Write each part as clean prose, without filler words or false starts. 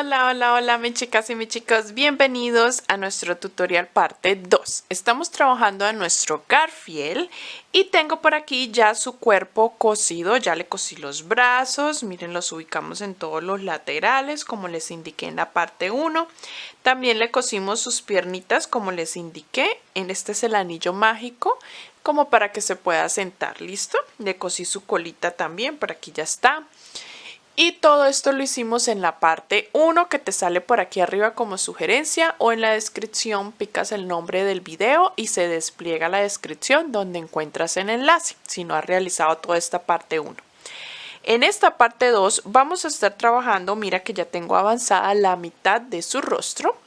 Hola, hola, hola, mis chicas y mis chicos, bienvenidos a nuestro tutorial parte 2. Estamos trabajando en nuestro Garfield y tengo por aquí ya su cuerpo cosido, ya le cosí los brazos, miren, los ubicamos en todos los laterales como les indiqué en la parte 1. También le cosimos sus piernitas como les indiqué, este es el anillo mágico como para que se pueda sentar, ¿listo? Le cosí su colita también, por aquí ya está. Y todo esto lo hicimos en la parte 1 que te sale por aquí arriba como sugerencia, o en la descripción picas el nombre del video y se despliega la descripción donde encuentras el enlace si no has realizado toda esta parte 1. En esta parte 2 vamos a estar trabajando, mira que ya tengo avanzada la mitad de su rostro.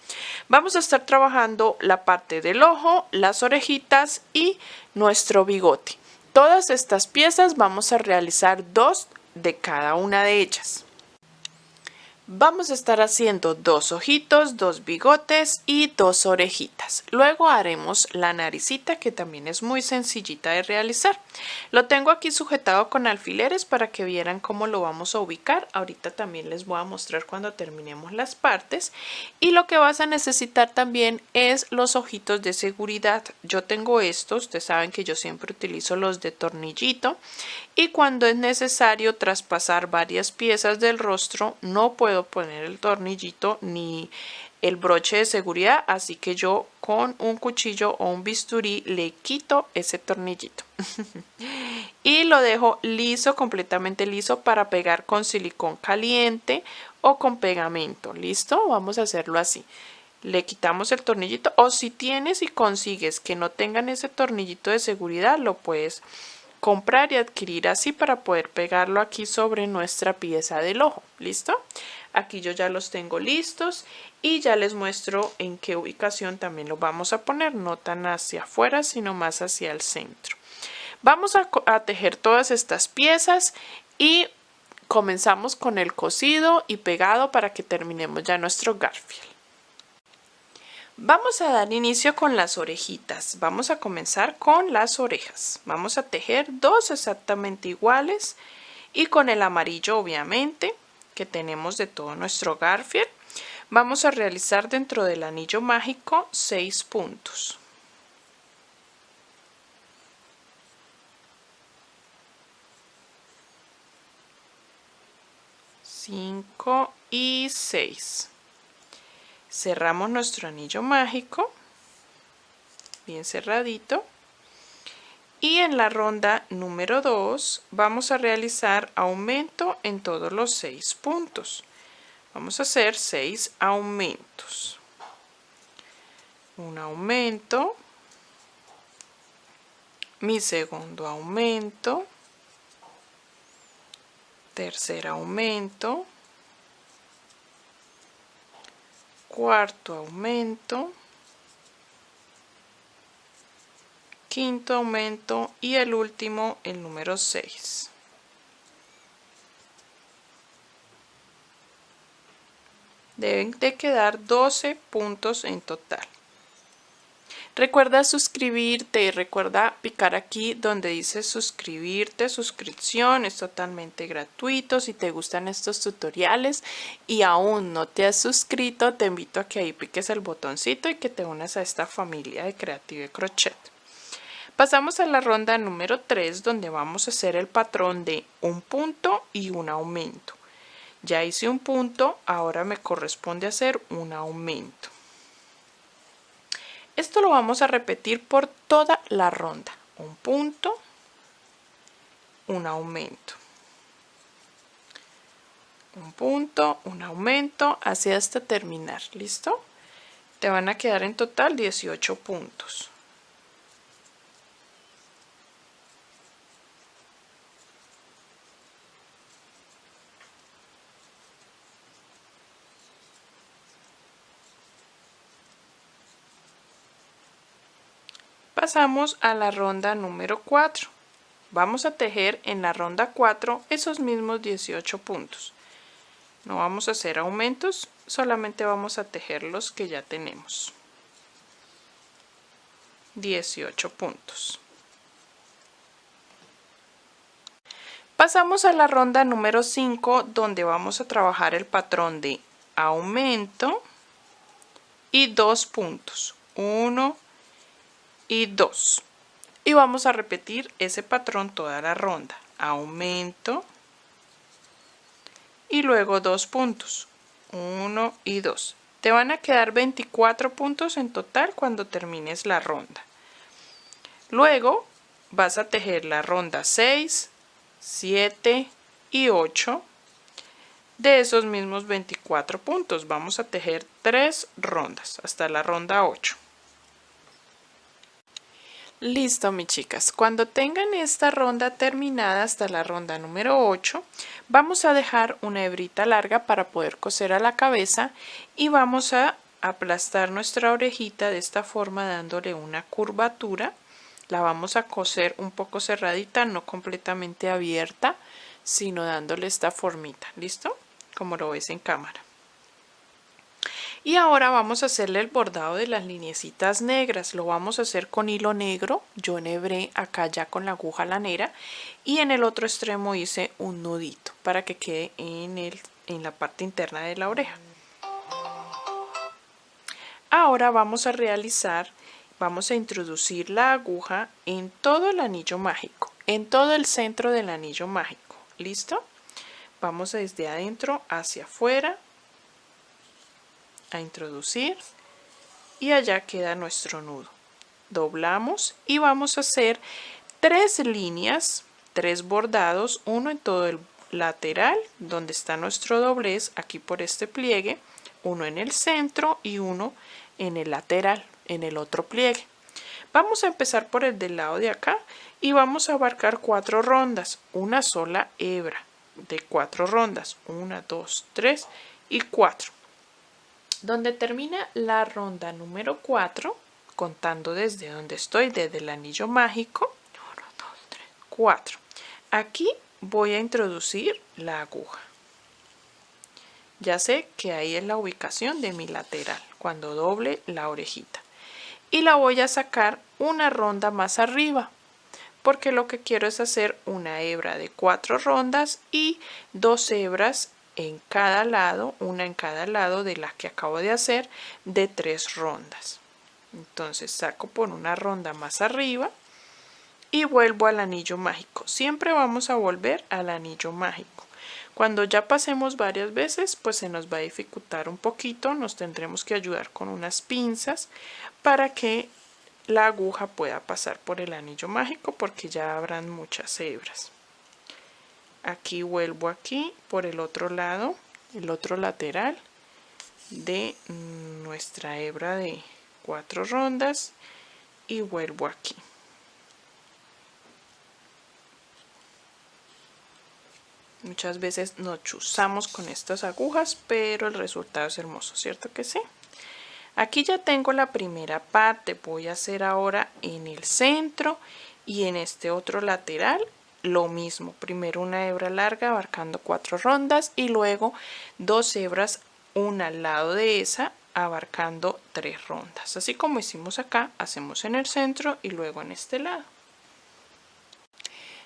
Vamos a estar trabajando la parte del ojo, las orejitas y nuestro bigote. Todas estas piezas vamos a realizar 2 de cada una de ellas. Vamos a estar haciendo 2 ojitos, 2 bigotes y 2 orejitas. Luego haremos la naricita, que también es muy sencillita de realizar. Lo tengo aquí sujetado con alfileres para que vieran cómo lo vamos a ubicar. Ahorita también les voy a mostrar cuando terminemos las partes. Y lo que vas a necesitar también es los ojitos de seguridad. Yo tengo estos, ustedes saben que yo siempre utilizo los de tornillito. Y cuando es necesario traspasar varias piezas del rostro, no puedo poner el tornillito ni el broche de seguridad, así que yo con un cuchillo o un bisturí le quito ese tornillito y lo dejo liso, completamente liso, para pegar con silicón caliente o con pegamento. ¿Listo? Vamos a hacerlo así. Le quitamos el tornillito, o si tienes y consigues que no tengan ese tornillito de seguridad, lo puedes comprar y adquirir así para poder pegarlo aquí sobre nuestra pieza del ojo. ¿Listo? Aquí yo ya los tengo listos y ya les muestro en qué ubicación también los vamos a poner, no tan hacia afuera sino más hacia el centro. Vamos a tejer todas estas piezas y comenzamos con el cosido y pegado para que terminemos ya nuestro Garfield. Vamos a dar inicio con las orejitas. Vamos a comenzar con las orejas. Vamos a tejer 2 exactamente iguales y con el amarillo obviamente que tenemos de todo nuestro Garfield. Vamos a realizar dentro del anillo mágico 6 puntos. Cinco y 6. Cerramos nuestro anillo mágico bien cerradito y en la ronda número 2 vamos a realizar aumento en todos los 6 puntos. Vamos a hacer 6 aumentos. Un aumento, mi segundo aumento, tercer aumento, cuarto aumento, quinto aumento y el último, el número 6. Deben de quedar 12 puntos en total. Recuerda suscribirte y recuerda picar aquí donde dice suscribirte, suscripción, es totalmente gratuito. Si te gustan estos tutoriales y aún no te has suscrito, te invito a que ahí piques el botoncito y que te unas a esta familia de Creative Crochet. Pasamos a la ronda número 3 donde vamos a hacer el patrón de un punto y un aumento. Ya hice un punto, ahora me corresponde hacer un aumento. Esto lo vamos a repetir por toda la ronda. Un punto, un aumento. Un punto, un aumento, así hasta terminar. ¿Listo? Te van a quedar en total 18 puntos. Pasamos a la ronda número 4. Vamos a tejer en la ronda 4 esos mismos 18 puntos. No vamos a hacer aumentos, solamente vamos a tejer los que ya tenemos. 18 puntos. Pasamos a la ronda número 5 donde vamos a trabajar el patrón de aumento y 2 puntos, 1 y 2. Y vamos a repetir ese patrón toda la ronda, aumento y luego 2 puntos, 1 y 2. Te van a quedar 24 puntos en total cuando termines la ronda. Luego vas a tejer la ronda 6, 7 y 8 de esos mismos 24 puntos. Vamos a tejer 3 rondas hasta la ronda 8. Listo, mis chicas. Cuando tengan esta ronda terminada hasta la ronda número 8, vamos a dejar una hebrita larga para poder coser a la cabeza y vamos a aplastar nuestra orejita de esta forma dándole una curvatura. La vamos a coser un poco cerradita, no completamente abierta, sino dándole esta formita. ¿Listo? Como lo ves en cámara. Y ahora vamos a hacerle el bordado de las lineecitas negras. Lo vamos a hacer con hilo negro. Yo enhebré acá ya con la aguja lanera y en el otro extremo hice un nudito para que quede en la parte interna de la oreja. Ahora vamos a introducir la aguja en todo el anillo mágico, en todo el centro del anillo mágico. ¿Listo? Vamos desde adentro hacia afuera a introducir y allá queda nuestro nudo. Doblamos y vamos a hacer 3 líneas, 3 bordados, uno en todo el lateral donde está nuestro doblez, aquí por este pliegue, uno en el centro y uno en el lateral, en el otro pliegue. Vamos a empezar por el del lado de acá y vamos a abarcar 4 rondas, una sola hebra de 4 rondas, 1, 2, 3 y 4. Donde termina la ronda número 4, contando desde donde estoy, desde el anillo mágico, 1, 2, 3, 4. Aquí voy a introducir la aguja. Ya sé que ahí es la ubicación de mi lateral, cuando doble la orejita. Y la voy a sacar una ronda más arriba, porque lo que quiero es hacer una hebra de 4 rondas y 2 hebras en cada lado, una en cada lado de las que acabo de hacer, de 3 rondas. Entonces saco por una ronda más arriba y vuelvo al anillo mágico. Siempre vamos a volver al anillo mágico. Cuando ya pasemos varias veces, pues se nos va a dificultar un poquito, nos tendremos que ayudar con unas pinzas para que la aguja pueda pasar por el anillo mágico, porque ya habrán muchas hebras. Aquí vuelvo aquí por el otro lado, el otro lateral de nuestra hebra de 4 rondas y vuelvo aquí. Muchas veces nos chuzamos con estas agujas, pero el resultado es hermoso, ¿cierto que sí? Aquí ya tengo la primera parte. Voy a hacer ahora en el centro y en este otro lateral lo mismo. Primero una hebra larga abarcando 4 rondas y luego 2 hebras, una al lado de esa, abarcando 3 rondas. Así como hicimos acá, hacemos en el centro y luego en este lado.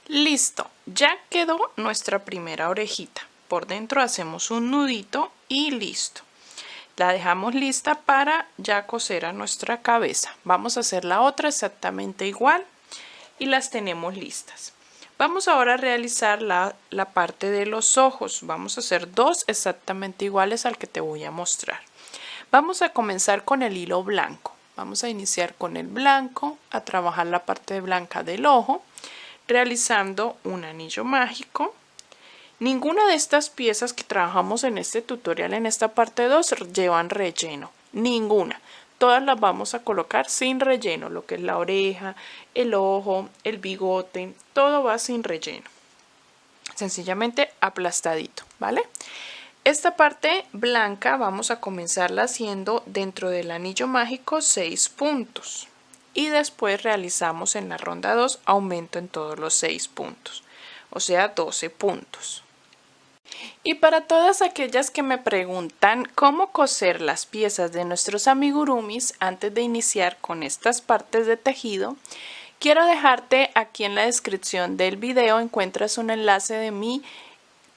Listo, ya quedó nuestra primera orejita. Por dentro hacemos un nudito y listo. La dejamos lista para ya coser a nuestra cabeza. Vamos a hacer la otra exactamente igual y las tenemos listas. Vamos ahora a realizar la parte de los ojos. Vamos a hacer 2 exactamente iguales al que te voy a mostrar. Vamos a comenzar con el hilo blanco. Vamos a iniciar con el blanco, a trabajar la parte blanca del ojo, realizando un anillo mágico. Ninguna de estas piezas que trabajamos en este tutorial, en esta parte 2, llevan relleno. Ninguna. Todas las vamos a colocar sin relleno, lo que es la oreja, el ojo, el bigote, todo va sin relleno. Sencillamente aplastadito, ¿vale? Esta parte blanca vamos a comenzarla haciendo dentro del anillo mágico 6 puntos. Y después realizamos en la ronda 2 aumento en todos los 6 puntos, o sea 12 puntos. Y para todas aquellas que me preguntan cómo coser las piezas de nuestros amigurumis antes de iniciar con estas partes de tejido, quiero dejarte aquí en la descripción del video, encuentras un enlace de mi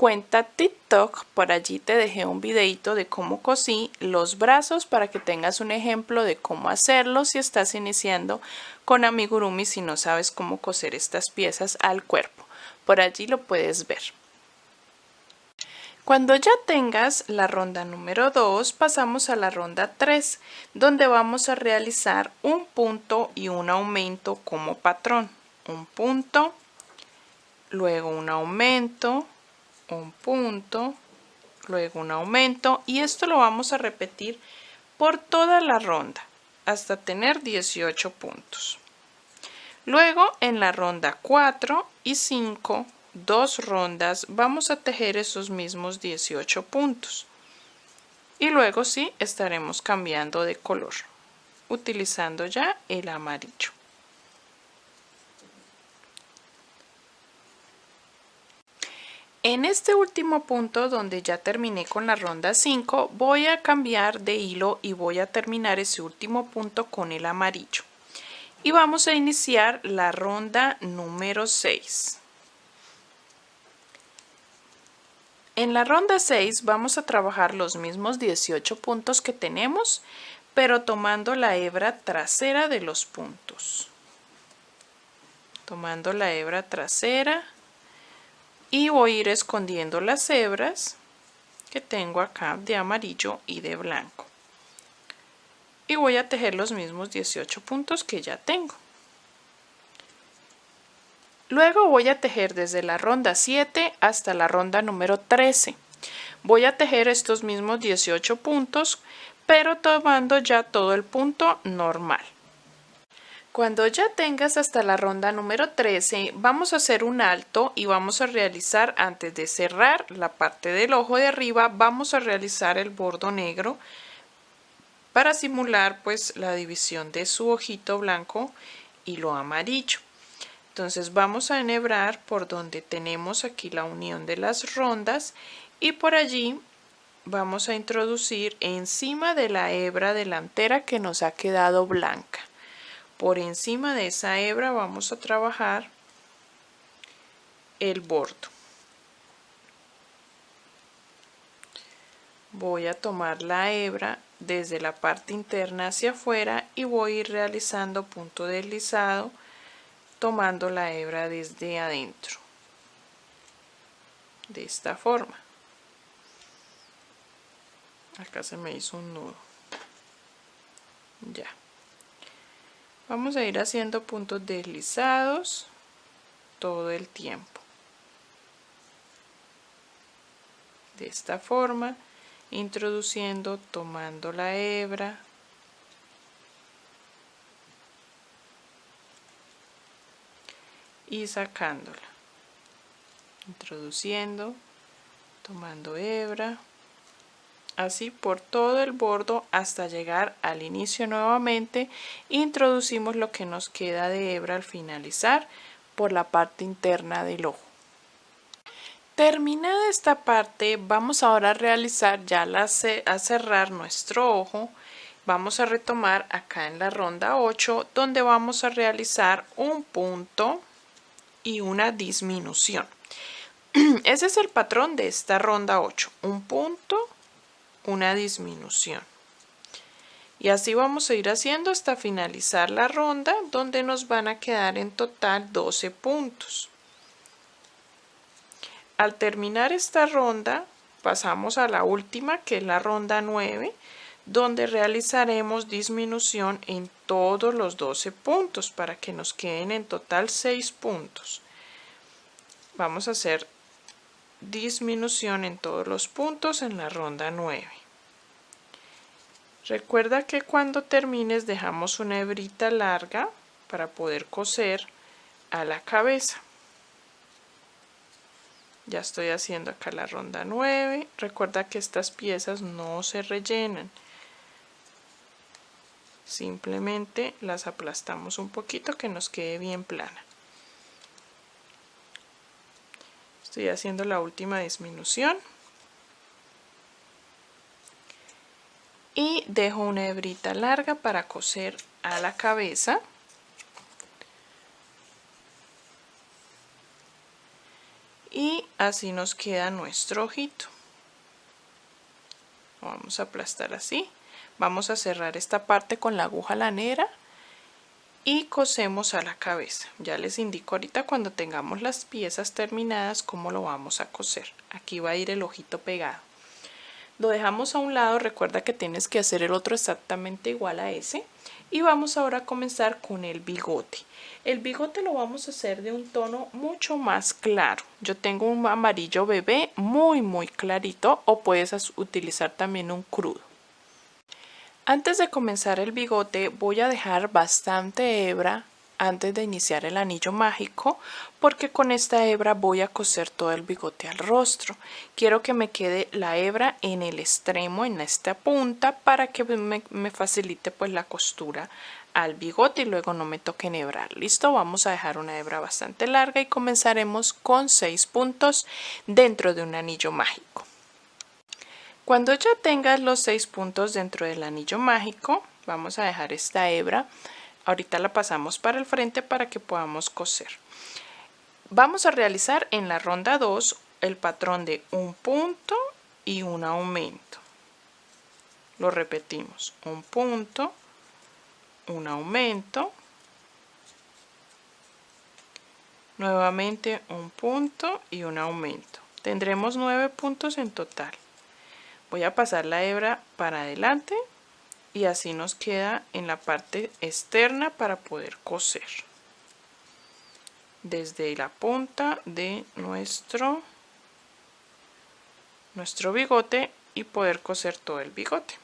cuenta TikTok, por allí te dejé un videito de cómo cosí los brazos para que tengas un ejemplo de cómo hacerlo si estás iniciando con amigurumi, si no sabes cómo coser estas piezas al cuerpo. Por allí lo puedes ver. Cuando ya tengas la ronda número 2, pasamos a la ronda 3, donde vamos a realizar un punto y un aumento como patrón. Un punto, luego un aumento, un punto, luego un aumento, y esto lo vamos a repetir por toda la ronda hasta tener 18 puntos. Luego en la ronda 4 y 5, 2 rondas, vamos a tejer esos mismos 18 puntos. Y luego sí estaremos cambiando de color, utilizando ya el amarillo. En este último punto, donde ya terminé con la ronda 5, voy a cambiar de hilo y voy a terminar ese último punto con el amarillo. Y vamos a iniciar la ronda número 6. En la ronda 6 vamos a trabajar los mismos 18 puntos que tenemos, pero tomando la hebra trasera de los puntos. Tomando la hebra trasera y voy a ir escondiendo las hebras que tengo acá de amarillo y de blanco. Y voy a tejer los mismos 18 puntos que ya tengo. Luego voy a tejer desde la ronda 7 hasta la ronda número 13. Voy a tejer estos mismos 18 puntos, pero tomando ya todo el punto normal. Cuando ya tengas hasta la ronda número 13, vamos a hacer un alto y vamos a realizar, antes de cerrar la parte del ojo de arriba, vamos a realizar el bordo negro para simular pues la división de su ojito blanco y lo amarillo. Entonces vamos a enhebrar por donde tenemos aquí la unión de las rondas y por allí vamos a introducir encima de la hebra delantera que nos ha quedado blanca. Por encima de esa hebra vamos a trabajar el bordo. Voy a tomar la hebra desde la parte interna hacia afuera y voy a ir realizando punto deslizado tomando la hebra desde adentro, de esta forma. Acá se me hizo un nudo. Ya. Vamos a ir haciendo puntos deslizados todo el tiempo. De esta forma, introduciendo, tomando la hebra. Y sacándola, introduciendo, tomando hebra, así por todo el bordo hasta llegar al inicio nuevamente. Introducimos lo que nos queda de hebra al finalizar por la parte interna del ojo. Terminada esta parte, vamos ahora a realizar ya a cerrar nuestro ojo. Vamos a retomar acá en la ronda 8, donde vamos a realizar un punto y una disminución. Ese es el patrón de esta ronda 8, un punto, una disminución. Y así vamos a ir haciendo hasta finalizar la ronda, donde nos van a quedar en total 12 puntos. Al terminar esta ronda, pasamos a la última, que es la ronda 9, donde realizaremos disminución en todos los 12 puntos para que nos queden en total 6 puntos. Vamos a hacer disminución en todos los puntos en la ronda 9. Recuerda que cuando termines dejamos una hebrita larga para poder coser a la cabeza. Ya estoy haciendo acá la ronda 9. Recuerda que estas piezas no se rellenan. Simplemente las aplastamos un poquito que nos quede bien plana. Estoy haciendo la última disminución. Y dejo una hebrita larga para coser a la cabeza. y así nos queda nuestro ojito. Lo vamos a aplastar así. Vamos a cerrar esta parte con la aguja lanera y cosemos a la cabeza. Ya les indico ahorita cuando tengamos las piezas terminadas cómo lo vamos a coser. Aquí va a ir el ojito pegado. Lo dejamos a un lado, recuerda que tienes que hacer el otro exactamente igual a ese. Y vamos ahora a comenzar con el bigote. El bigote lo vamos a hacer de un tono mucho más claro. Yo tengo un amarillo bebé muy clarito, o puedes utilizar también un crudo. Antes de comenzar el bigote voy a dejar bastante hebra antes de iniciar el anillo mágico, porque con esta hebra voy a coser todo el bigote al rostro. Quiero que me quede la hebra en el extremo, en esta punta, para que me facilite pues la costura al bigote y luego no me toque enhebrar. Listo, vamos a dejar una hebra bastante larga y comenzaremos con 6 puntos dentro de un anillo mágico. Cuando ya tengas los 6 puntos dentro del anillo mágico, vamos a dejar esta hebra. Ahorita la pasamos para el frente para que podamos coser. Vamos a realizar en la ronda 2 el patrón de un punto y un aumento. Lo repetimos, un punto, un aumento, nuevamente un punto y un aumento. Tendremos 9 puntos en total. Voy a pasar la hebra para adelante y así nos queda en la parte externa para poder coser desde la punta de nuestro bigote y poder coser todo el bigote.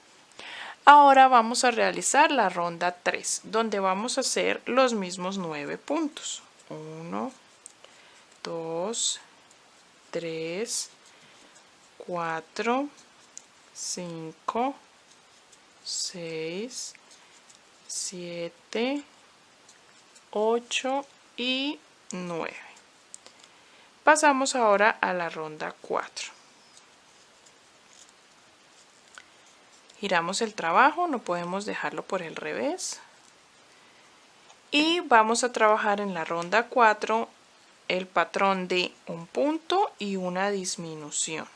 Ahora vamos a realizar la ronda 3, donde vamos a hacer los mismos 9 puntos. 1, 2, 3, 4, 5, 6, 7, 8 y 9. Pasamos ahora a la ronda 4. Giramos el trabajo, no podemos dejarlo por el revés. Y vamos a trabajar en la ronda 4 el patrón de un punto y una disminución.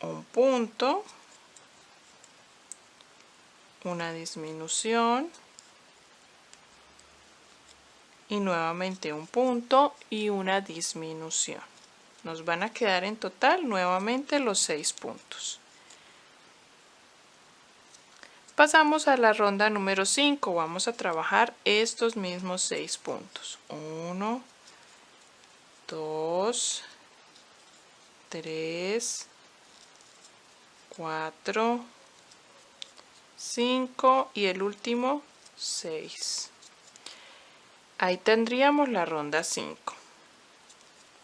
Un punto, una disminución y nuevamente un punto y una disminución. Nos van a quedar en total nuevamente los 6 puntos. Pasamos a la ronda número 5. Vamos a trabajar estos mismos 6 puntos. 1, 2, 3, 4, 5 y el último 6. Ahí tendríamos la ronda 5.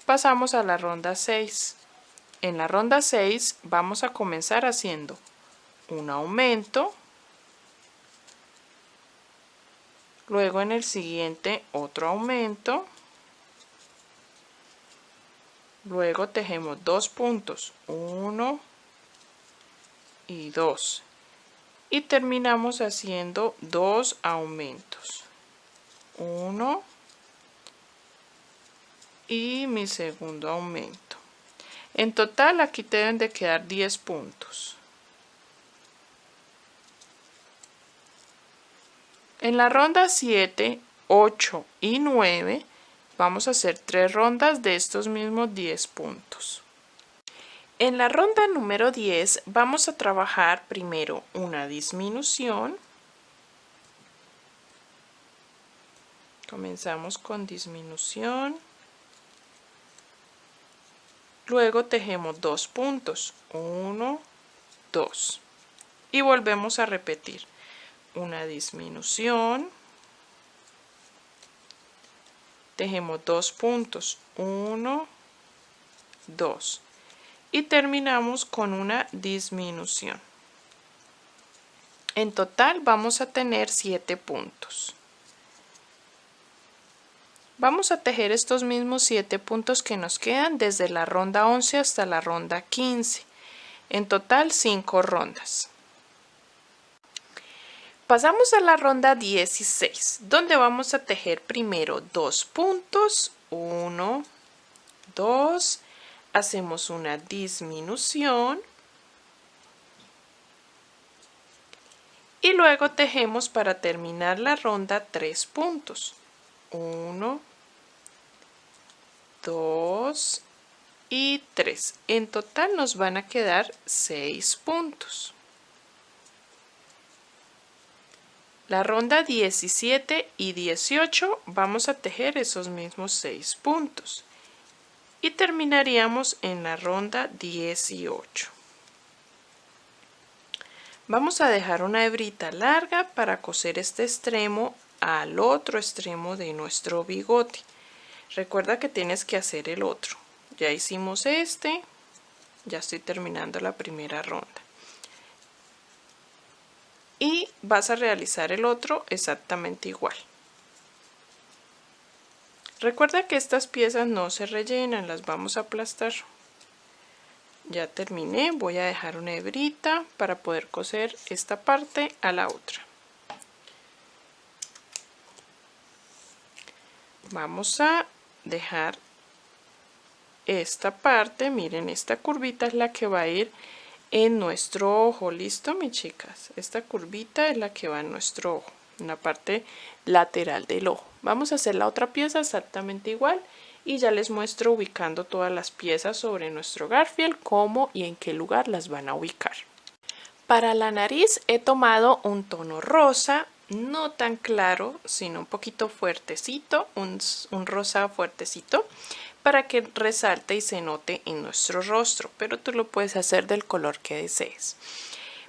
Pasamos a la ronda 6. En la ronda 6 vamos a comenzar haciendo un aumento, luego en el siguiente otro aumento, luego tejemos 2 puntos, 1 y 2, y terminamos haciendo 2 aumentos, 1 y mi segundo aumento. En total aquí deben de quedar 10 puntos. En la ronda 7, 8 y 9 vamos a hacer 3 rondas de estos mismos 10 puntos. En la ronda número 10 vamos a trabajar primero una disminución. Comenzamos con disminución. Luego tejemos 2 puntos, 1, 2. Y volvemos a repetir una disminución. Tejemos 2 puntos, 1, 2. Y terminamos con una disminución. En total vamos a tener 7 puntos. Vamos a tejer estos mismos 7 puntos que nos quedan desde la ronda 11 hasta la ronda 15. En total 5 rondas. Pasamos a la ronda 16, donde vamos a tejer primero 2 puntos, 1, 2, hacemos una disminución y luego tejemos para terminar la ronda 3 puntos, 1, 2 y 3. En total nos van a quedar 6 puntos. La ronda 17 y 18 vamos a tejer esos mismos 6 puntos y terminaríamos en la ronda 18. Vamos a dejar una hebrita larga para coser este extremo al otro extremo de nuestro bigote. Recuerda que tienes que hacer el otro. Ya hicimos este, ya estoy terminando la primera ronda. Y vas a realizar el otro exactamente igual. Recuerda que estas piezas no se rellenan, las vamos a aplastar. Ya terminé, voy a dejar una hebrita para poder coser esta parte a la otra. Vamos a dejar esta parte, miren, esta curvita es la que va a ir en nuestro ojo. ¿Listo, mis chicas? Esta curvita es la que va en nuestro ojo, en la parte lateral del ojo. Vamos a hacer la otra pieza exactamente igual y ya les muestro ubicando todas las piezas sobre nuestro Garfield, cómo y en qué lugar las van a ubicar. Para la nariz he tomado un tono rosa, no tan claro, sino un poquito fuertecito, un rosa fuertecito, para que resalte y se note en nuestro rostro, pero tú lo puedes hacer del color que desees.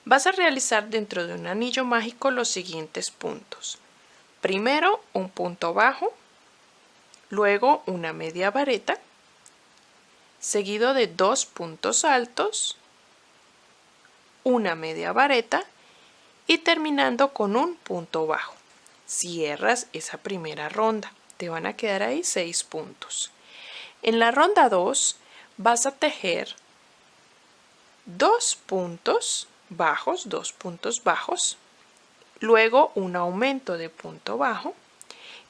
Vas a realizar dentro de un anillo mágico los siguientes puntos. Primero un punto bajo, luego una media vareta, seguido de 2 puntos altos, una media vareta y terminando con un punto bajo. Cierras esa primera ronda, te van a quedar ahí 6 puntos. En la ronda 2 vas a tejer 2 puntos bajos, luego un aumento de punto bajo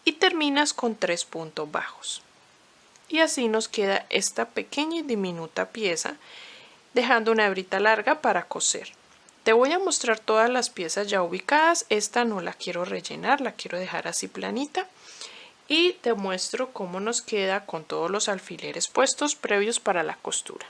y terminas con 3 puntos bajos. Y así nos queda esta pequeña y diminuta pieza, dejando una hebrita larga para coser. Te voy a mostrar todas las piezas ya ubicadas. Esta no la quiero rellenar, la quiero dejar así planita. Y te muestro cómo nos queda con todos los alfileres puestos previos para la costura.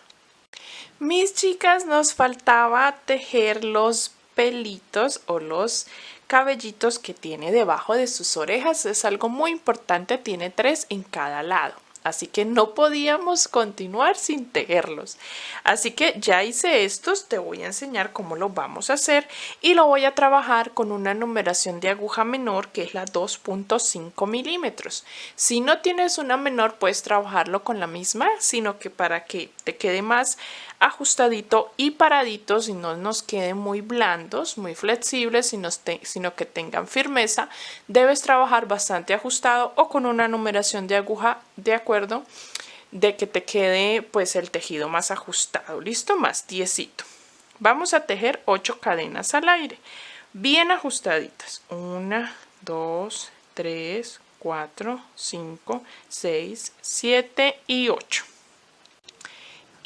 Mis chicas, nos faltaba tejer los pelitos o los cabellitos que tiene debajo de sus orejas. Es algo muy importante, tiene 3 en cada lado. Así que no podíamos continuar sin tejerlos. Así que ya hice estos, te voy a enseñar cómo lo vamos a hacer y lo voy a trabajar con una numeración de aguja menor que es la 2.5 milímetros. Si no tienes una menor puedes trabajarlo con la misma, sino que para que te quede más ajustadito y paraditos y no nos queden muy blandos, muy flexibles, sino que tengan firmeza, debes trabajar bastante ajustado o con una numeración de aguja de acuerdo de que te quede pues el tejido más ajustado. Listo, más tiesito. Vamos a tejer 8 cadenas al aire, bien ajustaditas. 1, 2, 3, 4, 5, 6, 7 y 8.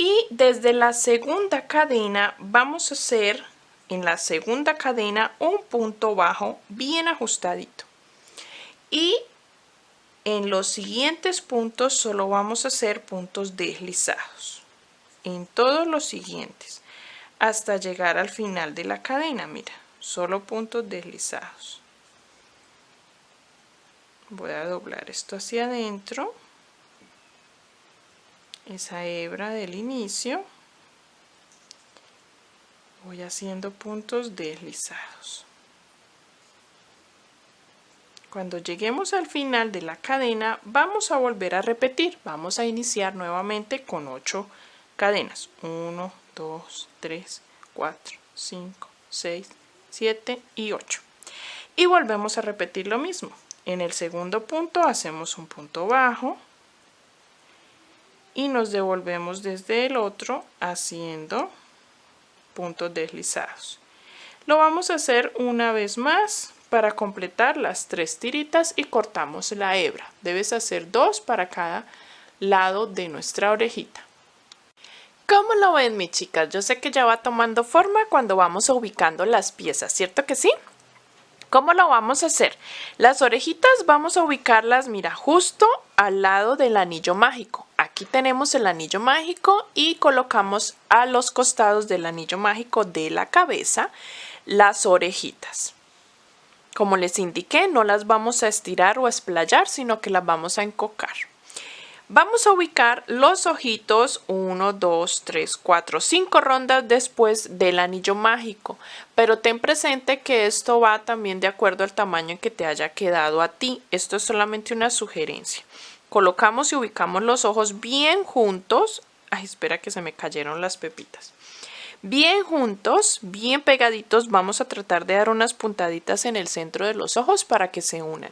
Y desde la segunda cadena vamos a hacer en la segunda cadena un punto bajo bien ajustadito. Y en los siguientes puntos solo vamos a hacer puntos deslizados. En todos los siguientes hasta llegar al final de la cadena, mira, solo puntos deslizados. Voy a doblar esto hacia adentro. Esa hebra del inicio, voy haciendo puntos deslizados. Cuando lleguemos al final de la cadena vamos a volver a repetir, vamos a iniciar nuevamente con 8 cadenas, 1, 2, 3, 4, 5, 6, 7 y 8 y volvemos a repetir lo mismo. En el segundo punto hacemos un punto bajo y nos devolvemos desde el otro haciendo puntos deslizados. Lo vamos a hacer una vez más para completar las 3 tiritas y cortamos la hebra. Debes hacer 2 para cada lado de nuestra orejita. ¿Cómo lo ven, mis chicas? Yo sé que ya va tomando forma cuando vamos ubicando las piezas, ¿cierto que sí? ¿Cómo lo vamos a hacer? Las orejitas vamos a ubicarlas, mira, justo al lado del anillo mágico. Aquí tenemos el anillo mágico y colocamos a los costados del anillo mágico de la cabeza las orejitas. Como les indiqué, no las vamos a estirar o a esplayar, sino que las vamos a encocar. Vamos a ubicar los ojitos 1, 2, 3, 4, 5 rondas después del anillo mágico, pero ten presente que esto va también de acuerdo al tamaño en que te haya quedado a ti. Esto es solamente una sugerencia. Colocamos y ubicamos los ojos bien juntos. Ay, espera que se me cayeron las pepitas. Bien juntos, bien pegaditos, vamos a tratar de dar unas puntaditas en el centro de los ojos para que se unan.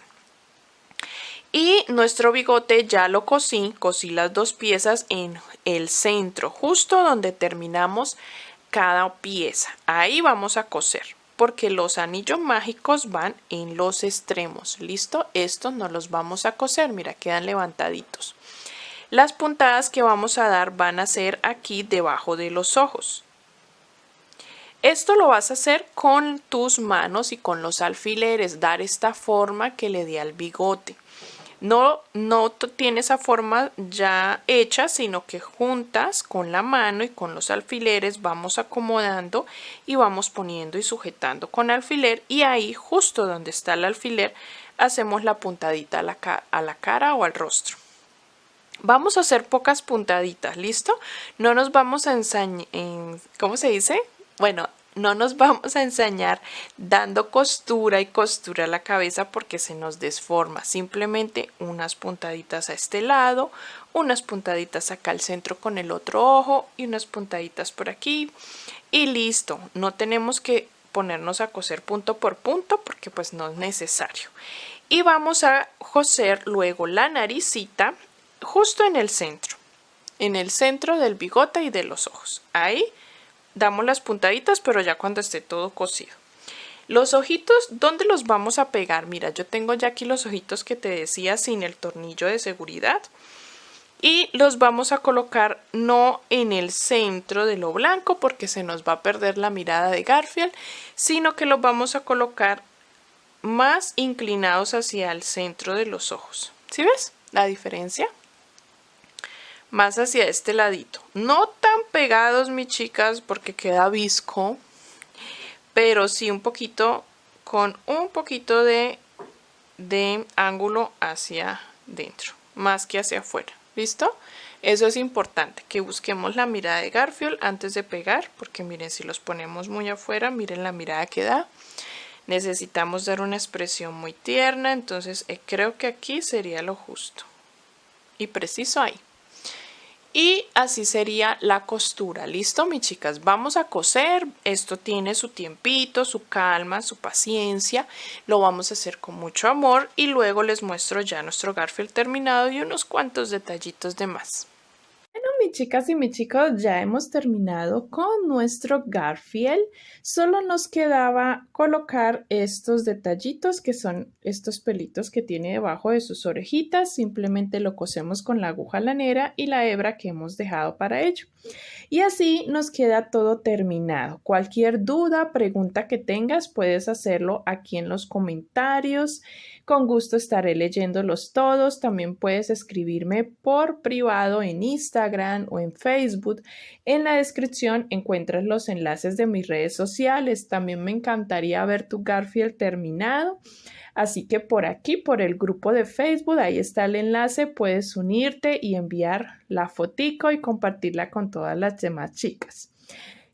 Y nuestro bigote ya lo cosí las 2 piezas en el centro, justo donde terminamos cada pieza. Ahí vamos a coser, porque los anillos mágicos van en los extremos. ¿Listo? Estos no los vamos a coser, mira, quedan levantaditos. Las puntadas que vamos a dar van a ser aquí debajo de los ojos. Esto lo vas a hacer con tus manos y con los alfileres, dar esta forma que le dé al bigote. No tiene esa forma ya hecha, sino que juntas con la mano y con los alfileres vamos acomodando y vamos poniendo y sujetando con alfiler, y ahí justo donde está el alfiler hacemos la puntadita a la cara o al rostro. Vamos a hacer pocas puntaditas, ¿listo? No nos vamos a ensañar, ¿cómo se dice? Bueno, no nos vamos a ensañar dando costura y costura a la cabeza porque se nos desforma. Simplemente unas puntaditas a este lado, unas puntaditas acá al centro con el otro ojo y unas puntaditas por aquí y listo. No tenemos que ponernos a coser punto por punto porque pues no es necesario. Y vamos a coser luego la naricita justo en el centro del bigote y de los ojos. Ahí damos las puntaditas, pero ya cuando esté todo cosido. Los ojitos, ¿dónde los vamos a pegar? Mira, yo tengo ya aquí los ojitos que te decía sin el tornillo de seguridad. Y los vamos a colocar no en el centro de lo blanco porque se nos va a perder la mirada de Garfield, sino que los vamos a colocar más inclinados hacia el centro de los ojos. ¿Sí ves la diferencia? Más hacia este ladito, no tan pegados, mis chicas, porque queda visco, pero sí un poquito, con un poquito de ángulo hacia dentro, más que hacia afuera. ¿Listo? Eso es importante, que busquemos la mirada de Garfield antes de pegar, porque miren, si los ponemos muy afuera, miren la mirada que da. Necesitamos dar una expresión muy tierna, entonces creo que aquí sería lo justo y preciso ahí. Y así sería la costura. ¿Listo, mis chicas? Vamos a coser. Esto tiene su tiempito, su calma, su paciencia. Lo vamos a hacer con mucho amor y luego les muestro ya nuestro Garfield terminado y unos cuantos detallitos de más. Bueno, mis chicas y mis chicos, ya hemos terminado con nuestro Garfield. Solo nos quedaba colocar estos detallitos que son estos pelitos que tiene debajo de sus orejitas. Simplemente lo cosemos con la aguja lanera y la hebra que hemos dejado para ello. Y así nos queda todo terminado. Cualquier duda, pregunta que tengas, puedes hacerlo aquí en los comentarios. Con gusto estaré leyéndolos todos. También puedes escribirme por privado en Instagram o en Facebook. En la descripción encuentras los enlaces de mis redes sociales. También me encantaría ver tu Garfield terminado. Así que por aquí, por el grupo de Facebook, ahí está el enlace. Puedes unirte y enviar la fotico y compartirla con todas las demás chicas.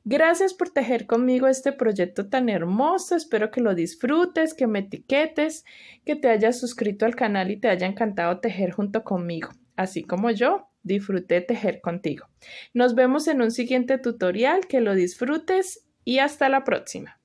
Gracias por tejer conmigo este proyecto tan hermoso. Espero que lo disfrutes, que me etiquetes, que te hayas suscrito al canal y te haya encantado tejer junto conmigo. Así como yo, disfruté tejer contigo. Nos vemos en un siguiente tutorial. Que lo disfrutes y hasta la próxima.